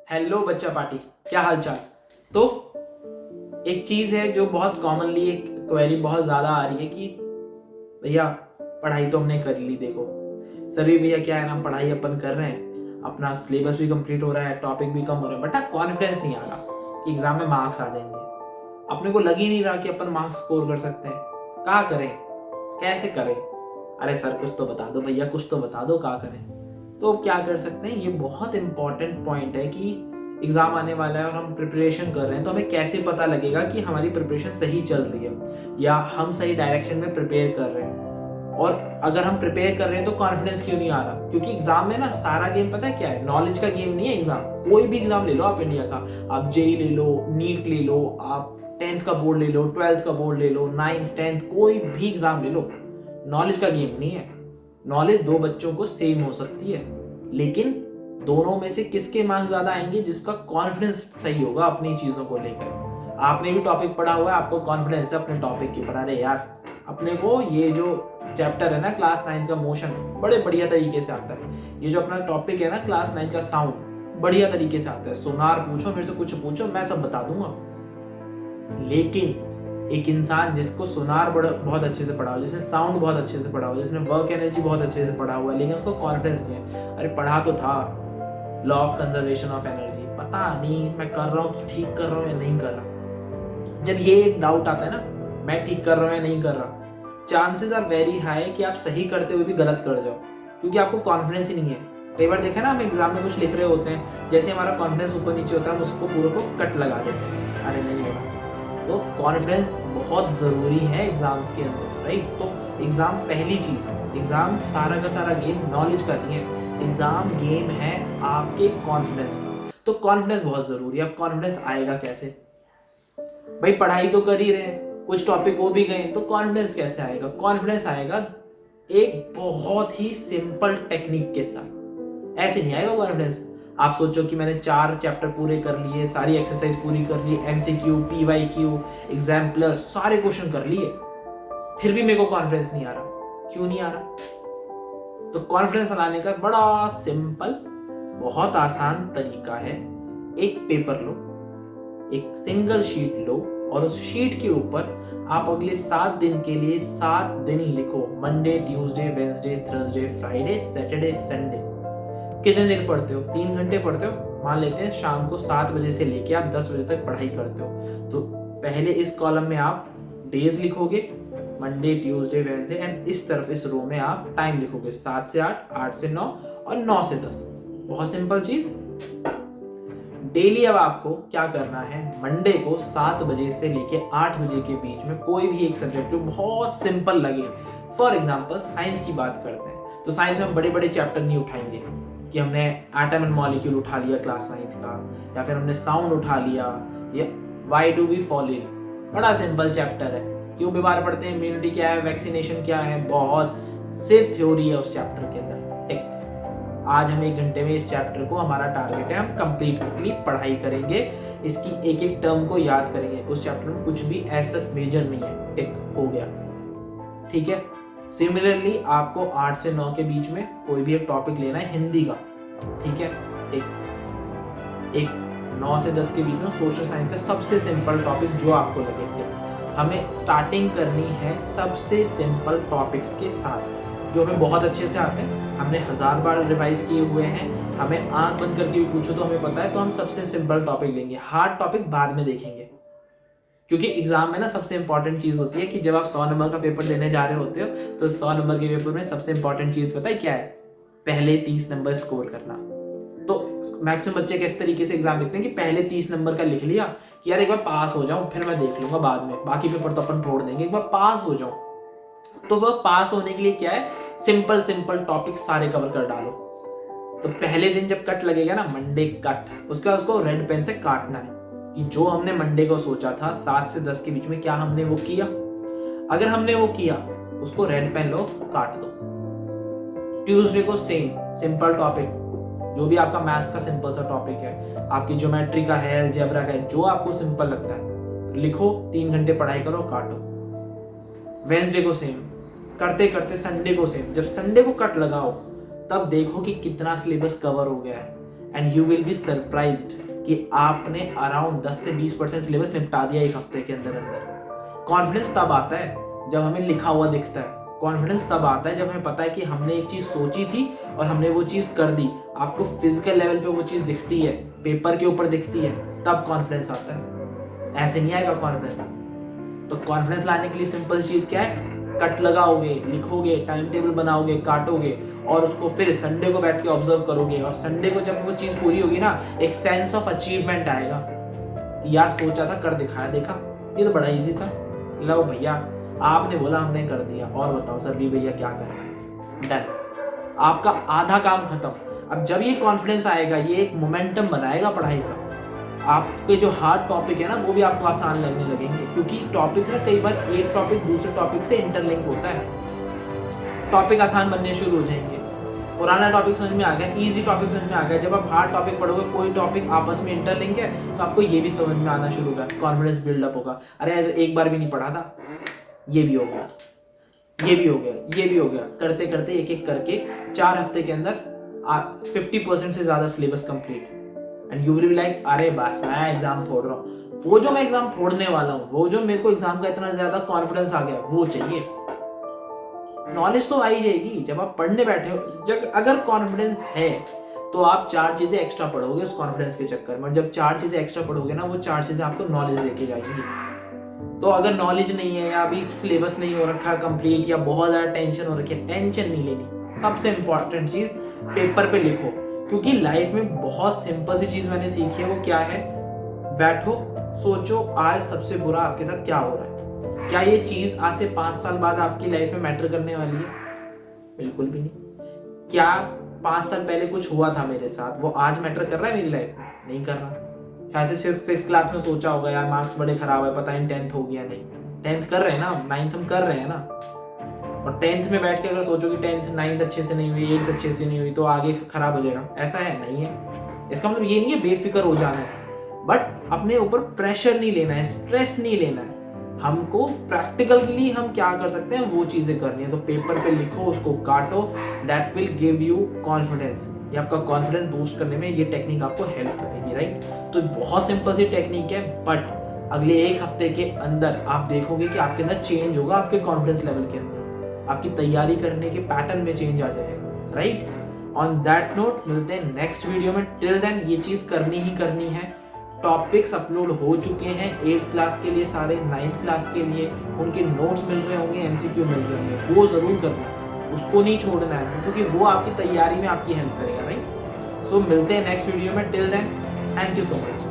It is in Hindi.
हेलो बच्चा पार्टी, क्या हाल चाल। तो एक चीज है जो बहुत कॉमनली एक क्वेरी बहुत ज्यादा आ रही है कि भैया पढ़ाई तो हमने कर ली, देखो सभी भैया क्या है ना, पढ़ाई अपन कर रहे हैं, अपना सिलेबस भी कंप्लीट हो रहा है, टॉपिक भी कम हो रहा है, बट कॉन्फिडेंस नहीं आ रहा कि एग्जाम में मार्क्स आ जाएंगे। अपने को लग ही नहीं रहा कि अपन मार्क्स स्कोर कर सकते हैं। क्या करें, कैसे करें? अरे सर कुछ तो बता दो, भैया कुछ तो बता दो, क्या करें? तो क्या कर सकते हैं, ये बहुत इंपॉर्टेंट पॉइंट है कि एग्जाम आने वाला है और हम प्रिपरेशन कर रहे हैं, तो हमें कैसे पता लगेगा कि हमारी प्रिपरेशन सही चल रही है या हम सही डायरेक्शन में प्रिपेयर कर रहे हैं। और अगर हम प्रिपेयर कर रहे हैं तो कॉन्फिडेंस क्यों नहीं आ रहा? क्योंकि एग्जाम में ना सारा गेम पता है क्या है, नॉलेज का गेम नहीं है एग्जाम। कोई भी एग्जाम ले लो आप इंडिया का, आप जेई ले लो, नीट ले लो, आप 10th का बोर्ड ले लो, 12th का बोर्ड ले लो, 9th 10th कोई भी एग्जाम ले लो, नॉलेज का गेम नहीं है। नॉलेज दो बच्चों को सेम हो सकती है, लेकिन दोनों में से किसके मार्क्स ज्यादा आएंगे? जिसका कॉन्फिडेंस सही होगा अपनी चीजों को लेकर। आपने भी टॉपिक पढ़ा हुआ है, आपको कॉन्फिडेंस है अपने टॉपिक के ऊपर, अरे यार अपने को ये जो चैप्टर है ना क्लास 9 का मोशन, बड़े बढ़िया तरीके से आता है। ये जो अपना टॉपिक है ना क्लास 9 का साउंड, बढ़िया तरीके से आता है। सोनार पूछो मेरे से, कुछ पूछो, मैं सब बता दूंगा। लेकिन एक इंसान जिसको सोनार बहुत अच्छे से पढ़ा हो, जिसने साउंड बहुत अच्छे से पढ़ा हो, जिसने वर्क एनर्जी बहुत अच्छे से पढ़ा हुआ है, लेकिन उसको कॉन्फिडेंस नहीं है, अरे पढ़ा तो था law of conservation of energy, पता नहीं मैं कर रहा हूँ, ठीक कर रहा हूँ या नहीं कर रहा। जब ये एक डाउट आता है ना, मैं ठीक कर रहा हूँ या नहीं कर रहा, चांसेस आर वेरी हाई कि आप सही करते हुए भी गलत कर जाओ, क्योंकि आपको कॉन्फिडेंस ही नहीं है। कई बार देखा ना, हम एग्जाम में कुछ लिख रहे होते हैं, जैसे हमारा कॉन्फिडेंस ऊपर नीचे होता है, हम उसको पूरे को कट लगा देते हैं, अरे नहीं हो रहा। तो कॉन्फिडेंस बहुत ज़रूरी है एग्जाम्स के अंदर, राइट? तो एग्ज़ाम पहली चीज़ है, एग्ज़ाम सारा का सारा गेम नॉलेज का नहीं है, एग्ज़ाम गेम है आपके कॉन्फिडेंस का। तो कॉन्फिडेंस बहुत ज़रूरी है। अब कॉन्फिडेंस आएगा कैसे? भाई पढ़ाई तो कर ही रहे हैं, कुछ टॉपिक हो भी गए, तो कॉन्फिडेंस कैसे आएगा? कॉन्फिडेंस आएगा एक बहुत ही सिंपल टेक्निक के साथ। ऐसे नहीं आएगा कॉन्फिडेंस। आप सोचो कि मैंने 4 चैप्टर पूरे कर लिए, सारी एक्सरसाइज पूरी कर ली, एमसीक्यू, पीवाईक्यू, एग्जाम प्लस सारे क्वेश्चन कर लिए, फिर भी मेरे को कॉन्फिडेंस नहीं आ रहा। क्यों नहीं आ रहा? तो कॉन्फिडेंस लाने का बड़ा सिंपल, बहुत आसान तरीका है। एक पेपर लो, एक सिंगल शीट लो, और उस शीट के ऊपर आप अगले 7 दिन के लिए 7 दिन लिखो। Monday, Tuesday, Wednesday, Thursday, Friday, Saturday, Sunday. कितने दिन पढ़ते हो? 3 घंटे पढ़ते हो, मान लेते हैं शाम को 7 बजे से लेके आप 10 बजे तक पढ़ाई करते हो, तो पहले इस कॉलम में आप डेज लिखोगे, मंडे, ट्यूसडे, वेडनेसडे, एंड इस तरफ इस रो में आप टाइम लिखोगे, 7 से 8, 8 से 9 और 9 से 10। बहुत सिंपल चीज। डेली अब आपको क्या करना है, मंडे को 7 बजे से लेके 8 बजे के बीच में कोई भी एक सब्जेक्ट जो बहुत सिंपल लगे, फॉर एग्जाम्पल साइंस की बात करते हैं, तो साइंस में हम बड़े बड़े चैप्टर नहीं उठाएंगे कि हमने एटम एंड मॉलिक्यूल उठा लिया क्लास 9 का, या फिर हमने साउंड उठा लिया, या why do we fall in, बड़ा सिंपल चैप्टर है। क्यों बीमार पड़ते हैं, इम्यूनिटी क्या है, वैक्सीनेशन क्या है, बहुत सिर्फ थ्योरी है उस चैप्टर के अंदर, टिक। आज हम 1 घंटे में इस चैप्टर को, हमारा टारगेट है, हम कंप्लीटली पढ़ाई करेंगे, इसकी एक एक टर्म को याद करेंगे। उस चैप्टर में कुछ भी ऐसा मेजर नहीं है, टिक, हो गया, ठीक है। सिमिलरली आपको 8 से 9 के बीच में कोई भी एक टॉपिक लेना है हिंदी का, ठीक है, एक 9 से 10 के बीच में सोशल साइंस का सबसे सिंपल टॉपिक जो आपको लगे। हमें स्टार्टिंग करनी है सबसे सिंपल टॉपिक्स के साथ, जो हमें बहुत अच्छे से आते हैं, हमने 1000 बार रिवाइज किए हुए हैं, हमें आंख बंद करके भी पूछो तो हमें पता है, तो हम सबसे सिंपल टॉपिक लेंगे, हार्ड टॉपिक बाद में देखेंगे। क्योंकि एग्जाम में ना सबसे इंपॉर्टेंट चीज होती है कि जब आप 100 नंबर का पेपर देने जा रहे होते हो, तो 100 नंबर के पेपर में सबसे इंपॉर्टेंट चीज पता है क्या है? पहले 30 नंबर स्कोर करना। तो मैक्सिमम बच्चे किस तरीके से एग्जाम लिखते हैं कि पहले 30 नंबर का लिख लिया कि यार एक बार पास हो जाऊं, फिर मैं देख लूंगा बाद में, बाकी पेपर तो अपन छोड़ देंगे, एक बार पास हो जाऊं। तो वह पास होने के लिए क्या है, सिंपल सिंपल टॉपिक सारे कवर कर डालो। तो पहले दिन जब कट लगेगा ना, मंडे कट, उसका उसको रेड पेन से काटना है कि जो हमने मंडे को सोचा था 7 से 10 के बीच में, क्या हमने वो किया? अगर हमने वो किया, उसको रेड पेन लो, काट दो। ट्यूसडे को सेम सिंपल टॉपिक, जो भी आपका मैथ्स का सिंपल सा टॉपिक है, आपकी ज्योमेट्री का है, अलजेब्रा का है, जो आपको सिंपल लगता है लिखो, 3 घंटे पढ़ाई करो, काटो। वेंसडे को सेम करते करते संडे को सेम, जब संडे को कट लगाओ तब देखो कि कितना सिलेबस कवर हो गया है। And you will be surprised कि आपने अराउंड 10 से 20% सिलेबस निपटा दिया एक हफ्ते के अंदर अंदर। कॉन्फिडेंस तब आता है जब हमें लिखा हुआ दिखता है। कॉन्फिडेंस तब आता है जब हमें पता है कि हमने एक चीज सोची थी और हमने वो चीज कर दी। आपको फिजिकल लेवल पे वो चीज दिखती है, पेपर के ऊपर दिखती है, तब कॉन्फिडेंस आता है। ऐसे नहीं आएगा कॉन्फिडेंस। तो कॉन्फिडेंस लाने के लिए सिंपल चीज क्या है, कट लगाओगे, लिखोगे, टाइम टेबल बनाओगे, काटोगे और उसको फिर संडे को बैठ के ऑब्जर्व करोगे। और संडे को जब वो चीज पूरी होगी ना, एक सेंस ऑफ अचीवमेंट आएगा कि यार सोचा था, कर दिखाया, देखा ये तो बड़ा इजी था। लो भैया, आपने बोला, हमने कर दिया। और बताओ सर भी भैया क्या करें? डन, आपका आधा काम खत्म। अब जब ये कॉन्फिडेंस आएगा, ये एक मोमेंटम बनाएगा पढ़ाई का। आपके जो हार्ड टॉपिक है ना, वो भी आपको आसान लगने लगेंगे, क्योंकि टॉपिक ना कई बार एक टॉपिक दूसरे टॉपिक से इंटरलिंक होता है। टॉपिक आसान बनने शुरू हो जाएंगे। पुराना टॉपिक समझ में आ गया, इजी टॉपिक समझ में आ गया। जब आप हार्ड टॉपिक पढ़ोगे, कोई टॉपिक आपस में इंटरलिंक है, तो आपको ये भी समझ में आना शुरू होगा, कॉन्फिडेंस बिल्डअप होगा। अरे एक बार भी नहीं पढ़ा था, ये भी हो गया, ये भी हो गया, ये भी हो गया। करते करते एक एक करके 4 हफ्ते के अंदर 50% से ज्यादा syllabus complete. And you will be like, अरे बस मैं एग्जाम फोड़ रहा हूँ। वो जो मैं एग्जाम फोड़ने वाला हूँ, वो जो मेरे को एग्जाम का इतना ज्यादा कॉन्फिडेंस आ गया, वो चाहिए। नॉलेज तो आई जाएगी जब आप पढ़ने बैठे हो। जब अगर कॉन्फिडेंस है तो आप 4 चीजें एक्स्ट्रा पढ़ोगे उस कॉन्फिडेंस के चक्कर में। जब 4 चीजें एक्स्ट्रा पढ़ोगे ना, वो 4 चीजें आपको नॉलेज देके जाएंगी। तो अगर नॉलेज नहीं है, या अभी सिलेबस नहीं हो रखा कंप्लीट, या बहुत ज्यादा टेंशन हो रखी है, टेंशन नहीं लेनी। सबसे इंपॉर्टेंट चीज, पेपर पे लिखो। क्योंकि लाइफ में बहुत सिंपल सी चीज मैंने सीखी है, वो क्या है, बैठो, सोचो आज सबसे बुरा आपके साथ क्या हो रहा है। क्या ये चीज आज से 5 साल बाद आपकी लाइफ में मैटर करने वाली है? बिल्कुल भी नहीं। क्या 5 साल पहले कुछ हुआ था मेरे साथ, वो आज मैटर कर रहा है मेरी लाइफ में? नहीं कर रहा। शायद से 6th क्लास में सोचा होगा, यार मार्क्स बड़े खराब है, पता नहीं 10th हो गया। नहीं, 10th कर रहे हैं ना, 9th हम कर रहे हैं ना। और 10th में बैठ के अगर सोचो कि 10th 9th अच्छे से नहीं हुई, 8th अच्छे से नहीं हुई, तो आगे खराब हो जाएगा, ऐसा है? नहीं है। इसका मतलब ये नहीं है बेफिक्र हो जाना है, बट अपने ऊपर प्रेशर नहीं लेना है, स्ट्रेस नहीं लेना है। हमको प्रैक्टिकली हम क्या कर सकते हैं, वो चीजें करनी है। तो पेपर पे लिखो, उसको काटो, that will give you confidence. ये आपका कॉन्फिडेंस बूस्ट करने में ये टेक्निक आपको हेल्प करेगी, राइट? तो बहुत सिंपल सी टेक्निक है, बट अगले 1 हफ्ते के अंदर आप देखोगे कि आपके अंदर चेंज होगा, आपके कॉन्फिडेंस लेवल के अंदर, आपकी तैयारी करने के पैटर्न में चेंज आ जाएगा, राइट? ऑन दैट नोट मिलते हैं नेक्स्ट वीडियो में। टिल देन ये चीज करनी ही करनी है। टॉपिक्स अपलोड हो चुके हैं 8th क्लास के लिए, सारे 9th क्लास के लिए उनके नोट्स मिल रहे होंगे, MCQ मिल रहे होंगे, वो जरूर करना, उसको नहीं छोड़ना है, क्योंकि वो आपकी तैयारी में आपकी हेल्प करेगा, राइट? सो मिलते हैं नेक्स्ट वीडियो में। Till then thank you so much.